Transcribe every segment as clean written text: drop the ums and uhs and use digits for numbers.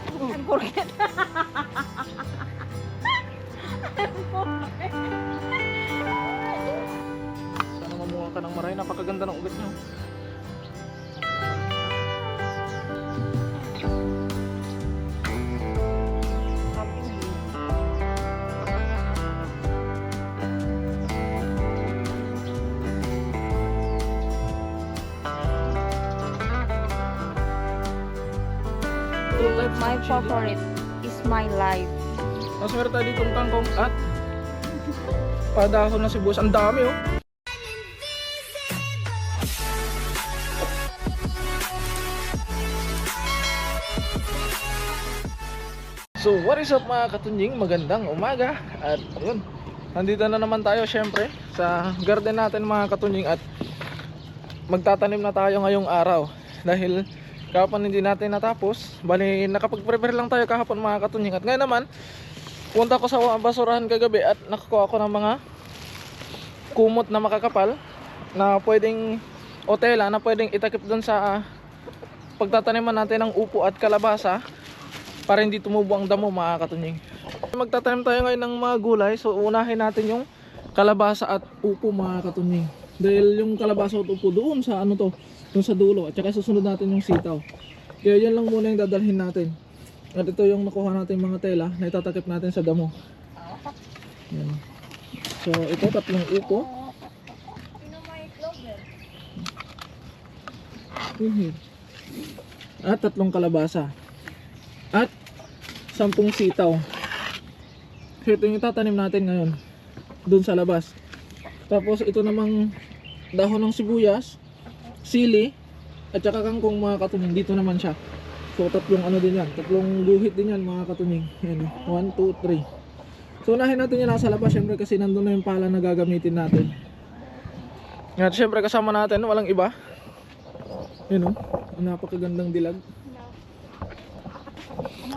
I'm forget. Sana mamuha ka ng maray. Napakaganda ng ugat nyo. My favorite is my life. Mas meron tayo ditong kangkong at padahon na sibuyas. Ang dami oh. So what is up mga katunying, magandang umaga. At yun, nandito na naman tayo syempre sa garden natin mga katunying. At magtatanim na tayo ngayong araw. Dahil kahapon hindi natin natapos. Bali nakapag-prepare lang tayo kahapon mga katunying. At ngayon naman, punta ko sa basurahan kagabi at nakakuha ko ng mga kumot na makakapal na pwedeng, o tela na pwedeng itakip dun sa pagtataniman natin ng upo at kalabasa para hindi tumubo ang damo mga katunying. Magtatanim tayo ngayon ng mga gulay. So unahin natin yung kalabasa at upo mga katunying. Dahil yung kalabasa at upo doon sa ano to, doon sa dulo. At saka susunod natin yung sitaw. Kaya yan lang muna yung dadalhin natin. At ito yung nakuha natin mga tela na itatakip natin sa damo. Yan. So ito tatlong upo. At tatlong kalabasa. At 10 sitaw. So ito yung tatanim natin ngayon doon sa labas. Tapos ito namang dahon ng sibuyas, sili, at saka kangkong mga katunying. Dito naman siya. So tatlong ano din yan, tatlong guhit din yan mga katunying. Yan, 1, 2, 3. So unahin natin yan nasa labas syempre kasi nandun na yung pala na gagamitin natin. At syempre kasama natin walang iba. Yun o, napakagandang dilag.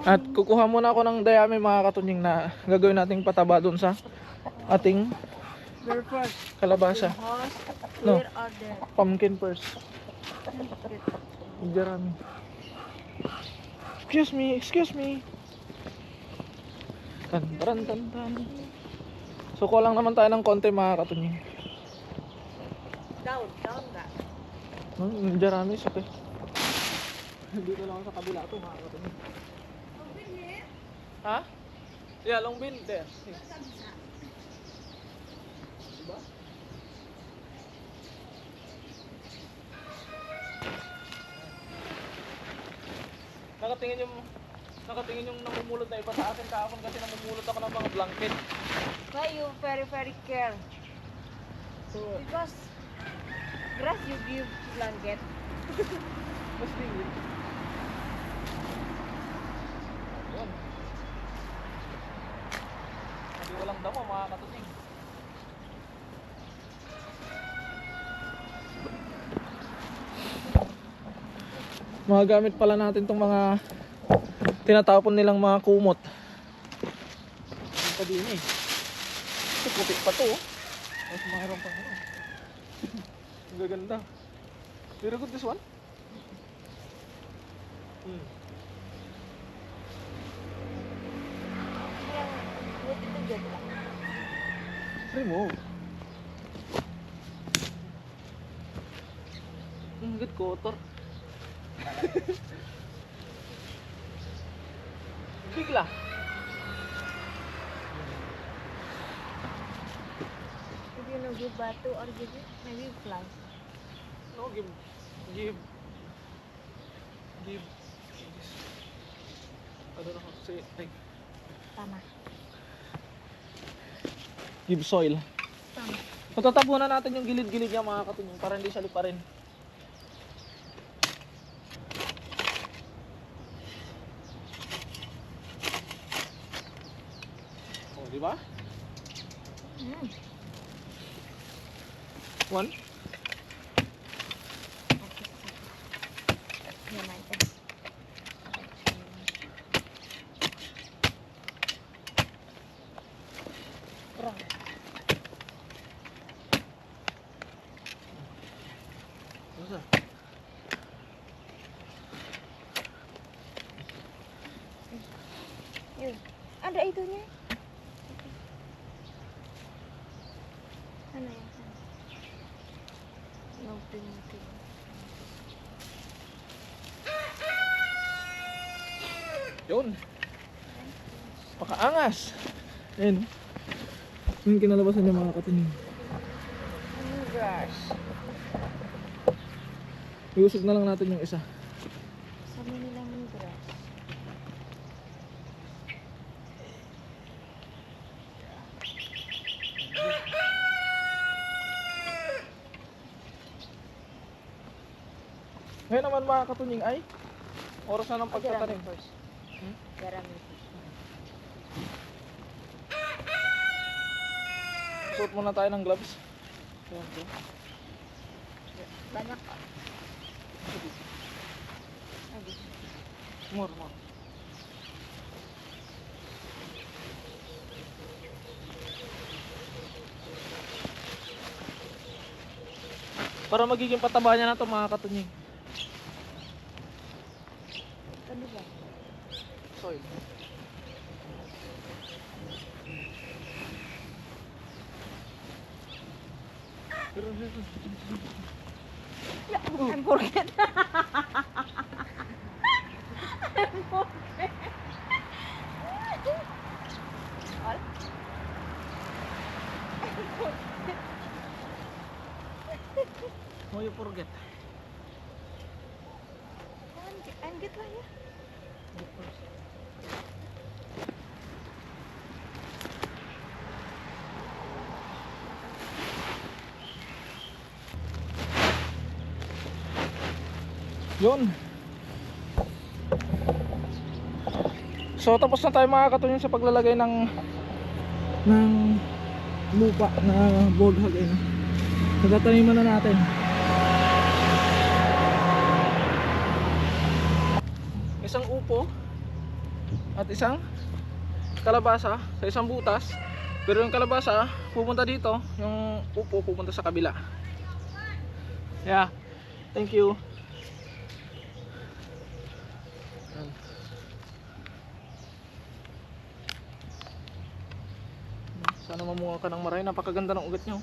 At kukuha muna ako ng dayami mga katunying na gagawin nating pataba doon sa ating kalabasa. No, pumpkin first. Jarami. Excuse me, excuse me. Tantaran tantan. So kuha lang naman tayo ng konti mga katunying. Down ka. Jarami, okay. Dito lang sa kabila ito mga katunying. Ha? Yeah, long bean there. Diba? Nakatingin yung namumulot na iba sa akin kahapon kasi namumulot ako ng mga blanket. Why you very care? So, Because grass you give blanket. mas tingin. Yun. Hindi walang damo mga katunying. Mga gamit pala natin itong mga tinatapon nilang mga kumot. Yung pa din eh. Ito puti pa to oh. Mas mayroon pang ano. Ang gaganda. Very good this one. Remove. Good kotor. Bigla. If you know give batu or give it, maybe fly. No, give. I don't know how to say it. Like, Tama. give soil. Tama. Patatabunan natin yung gilid-gilid niya mga katunying para hindi siya liparin. Oh, di ba? One. Yan natin. Ada itunya. Sana yang sana. Ngoping. Yun. Pakaangas. Ayun. Yung kinalabasan niya mga katunying. Brush. Iusog na lang natin yung isa. Sama nila brush. Ngayon naman mga katunying ay oras na ng pagtatanim. first. Garami. Suot muna tayo ng gloves. Ayan, okay. Banyak. More. Para magiging pataba niya na ito mga katunying. Ano ba? Soil. I'm forget. How you forget? Anggit lah ya. Yun. So tapos na tayo mga katunying sa paglalagay ng lupa na boghag eh. Natataniman na natin. Isang upo at isang kalabasa sa isang butas. Pero yung kalabasa pupunta dito, yung upo pupunta sa kabila. Yeah. Thank you. Sana mamunga ka ng maray. Napakaganda ng ugat nyo.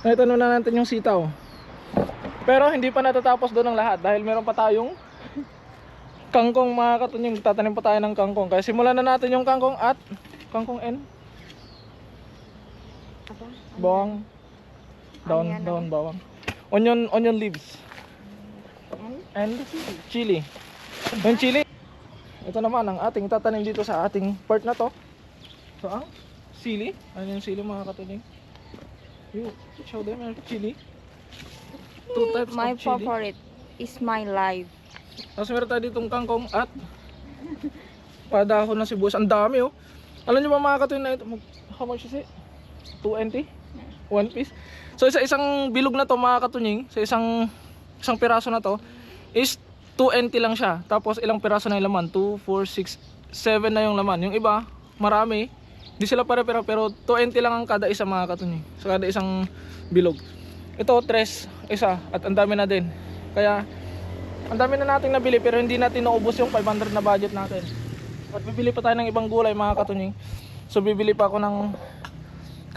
Natanong na natin yung sitaw. Pero hindi pa natatapos doon ang lahat dahil meron pa tayong kangkong mga katunying. Tatanim pa tayo ng kangkong. Kaya simulan na natin yung kangkong at kangkong N. Apa? Bawang. Daon bawang. Onion leaves. And chili. Yung chili. Ito naman ang ating tatanim dito sa ating part na to. So ang sili. Ano yung sili mga katunying? You show them your chili. Two types My of chili. favorite is my life. Tapos meron tayo ditong kangkong at padahon na sibuyas. Ang dami oh. Alam nyo ba mga katunying na ito? How much is it? 2.20? One piece. So isang bilog na to mga katunying, sa isang piraso na to is 2.20 lang siya. Tapos ilang piraso na yung laman? 2, 4, 6, 7 na yung laman. Yung iba marami. Di sila pare-pero pero 20 lang ang kada isa mga katunying. Sa kada isang bilog. Ito 3 isa at ang dami na din. Kaya ang dami na nating nabili pero hindi natin naubos yung 500 na budget natin. At bibili pa tayo ng ibang gulay mga katunying. So bibili pa ako ng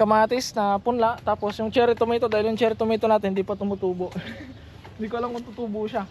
kamatis na punla, tapos yung cherry tomato dahil yung cherry tomato natin hindi pa tumutubo. Hindi ko alam kung tutubo siya.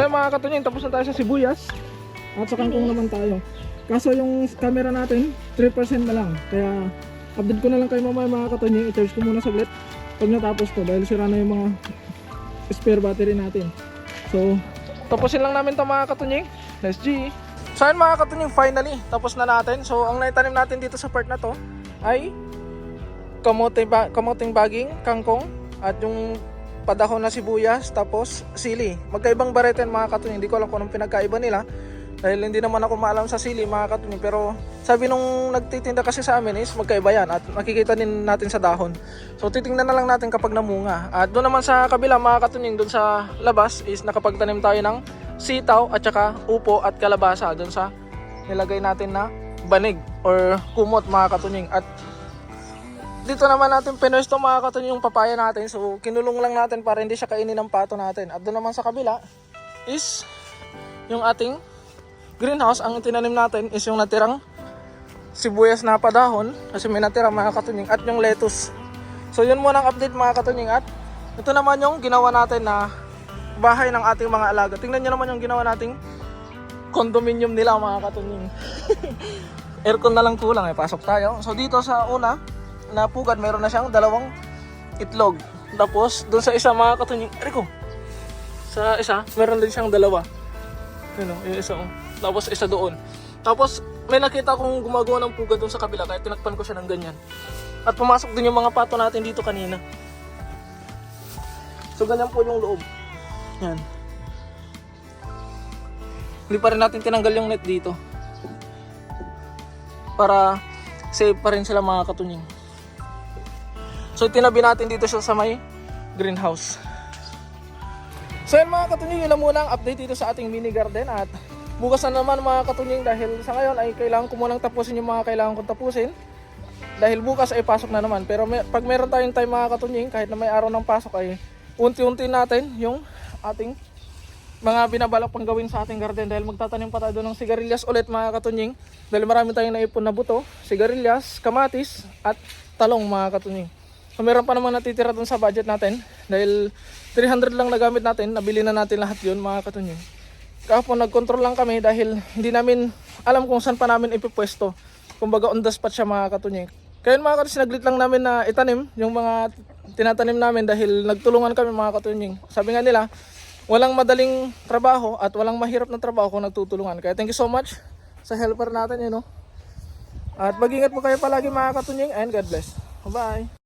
Kaya mga katunying, tapos na tayo sa sibuyas. At sa kangkong naman tayo. Kaso yung camera natin, 3% na lang. Kaya update ko na lang kayo mamaya mga katunying. I-charge ko muna saglit pag natapos ko dahil sira na yung mga spare battery natin. So, tapusin lang namin ito mga katunying. Let's G. So ayun mga katunying, finally, tapos na natin. So ang naitanim natin dito sa part na to ay kamuting baging, kangkong, at yung padahon na sibuyas, tapos sili. Magkaibang barete mga katunying. Hindi ko alam kung anong pinagkaiba nila dahil hindi naman ako maalam sa sili mga katunying. Pero sabi nung nagtitinda kasi sa amin is magkaiba yan at makikita din natin sa dahon. So titingnan na lang natin kapag namunga. At doon naman sa kabila mga katunying, doon sa labas is nakapagtanim tayo ng sitaw at saka upo at kalabasa doon sa nilagay natin na banig or kumot mga katunying. At dito naman natin pinuesto mga katunying yung papaya natin. So kinulong lang natin para hindi siya kainin ng pato natin. At doon naman sa kabila is yung ating greenhouse. Ang tinanim natin is yung natirang sibuyas na padahon kasi may natira mga katunying, at yung lettuce. So yun muna ang update mga katunying. At ito naman yung ginawa natin na bahay ng ating mga alaga. Tingnan nyo naman yung ginawa nating condominium nila mga katunying. Aircon na lang kulang, pasok tayo. So dito sa una na pugad, meron na siyang 2 itlog. Tapos doon sa isa mga katunying, Rico, sa isa meron din siyang 2. Ano, yung isa tapos isa doon. Tapos may nakita akong gumagawa ng pugad doon sa kabila, kaya tinakpan ko siya ng ganyan. At pumasok din yung mga pato natin dito kanina. So ganyan po yung loob. Yan. Hindi pa rin natin tinanggal yung net dito para safe pa rin sila mga katunying. So tinabi natin dito siya sa may greenhouse. So yan mga katunying, yun lang muna ang update dito sa ating mini garden. At bukas na naman mga katunying, dahil sa ngayon ay kailangan ko munang tapusin yung mga kailangan kong tapusin. Dahil bukas ay pasok na naman. Pero pag meron tayong time mga katunying, kahit na may araw ng pasok, ay unti-unti natin yung ating mga binabalak pang gawin sa ating garden. Dahil magtatanim pa tayo doon ng sigarilyas ulit mga katunying. Dahil marami tayong naipon na buto, sigarilyas, kamatis at talong mga katunying. So meron pa naman natitira doon sa budget natin. Dahil 300 lang nagamit natin, nabili na natin lahat yun mga katunying. Kahapon nag-control lang kami dahil hindi namin alam kung saan pa namin ipipwesto. Kumbaga on the spot siya mga katunying. Kaya mga katunying, sinaglit lang namin na itanim yung mga tinatanim namin dahil nagtulungan kami mga katunying. Sabi nga nila, walang madaling trabaho at walang mahirap na trabaho kung nagtutulungan. Kaya thank you so much sa helper natin, At mag-ingat po kayo palagi mga katunying, and God bless. Bye!